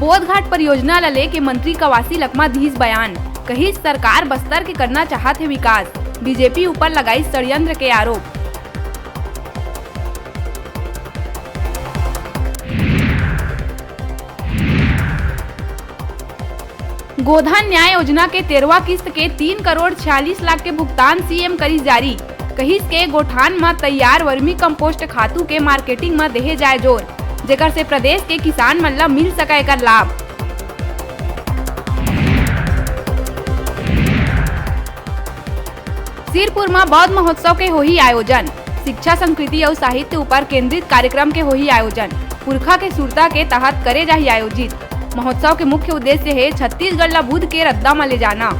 बोध घाट परियोजना ला लेके मंत्री कवासी लखमा दीस बयान, कही सरकार बस्तर के करना चाहत है विकास, बीजेपी ऊपर लगाई षड्यंत्र के आरोप। गोधन न्याय योजना के 13वां किस्त के 3 करोड़ 46 लाख के भुगतान सीएम करी जारी, कही के गोठान में तैयार वर्मी कंपोस्ट खातू के मार्केटिंग में देहे जाए जोर, जेकर से प्रदेश के किसान मन ला मिल सके एकर लाभ। सिरपुर में बौद्ध महोत्सव के होही आयोजन, शिक्षा संस्कृति और साहित्य ऊपर केंद्रित कार्यक्रम के होही आयोजन, पुरखा के सुरता के तहत करे जाही आयोजित। महोत्सव के मुख्य उद्देश्य है छत्तीसगढ़ ला बुद्ध के रद्दा में ले जाना।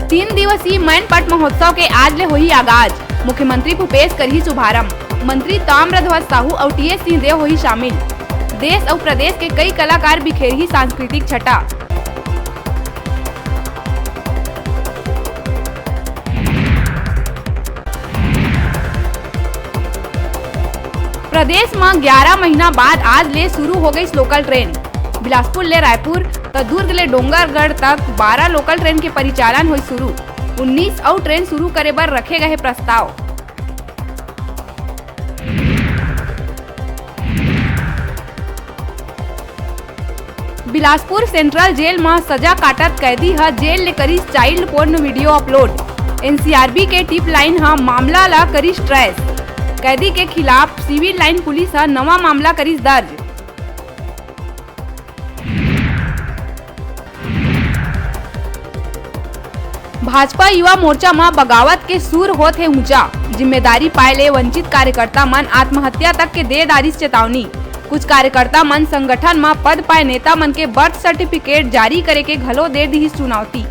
तीन दिवसीय मैनपाट महोत्सव के आज ले होही आगाज, मुख्यमंत्री भूपेश करही शुभारंभ, मंत्री ताम्रध्वज साहू और टीएस सिंहदेव होही शामिल। देश और प्रदेश के कई कलाकार बिखेरही सांस्कृतिक छटा। प्रदेश में 11 महीना बाद आज ले शुरू हो गई लोकल ट्रेन, बिलासपुर ले रायपुर तो दुर्ग ले डोंगरगढ़ तक 12 लोकल ट्रेन के परिचालन हुई शुरू। 19 और ट्रेन शुरू करे बर रखे गए प्रस्ताव। बिलासपुर सेंट्रल जेल में सजा काटत कैदी है जेल ले करी child porn video upload. NCRB के टिप लाइन है मामला ला करी ट्रेस, कैदी के खिलाफ सिविल लाइन पुलिस है नवा मामला करी दर्ज। भाजपा युवा मोर्चा में बगावत के सुर होत है ऊंचा, जिम्मेदारी पाए ले वंचित कार्यकर्ता मन आत्महत्या तक के दे दारिश चेतावनी। कुछ कार्यकर्ता मन संगठन में पद पाए नेता मन के बर्थ सर्टिफिकेट जारी करे के घलो दे दी चुनौती।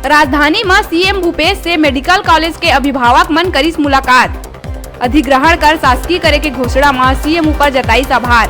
राजधानी में सीएम भूपेश से मेडिकल कॉलेज के अभिभावक मन करीस मुलाकात, अधिग्रहण कर शासकीय करे के घोषणा में सीएम ऊपर जताई आभार।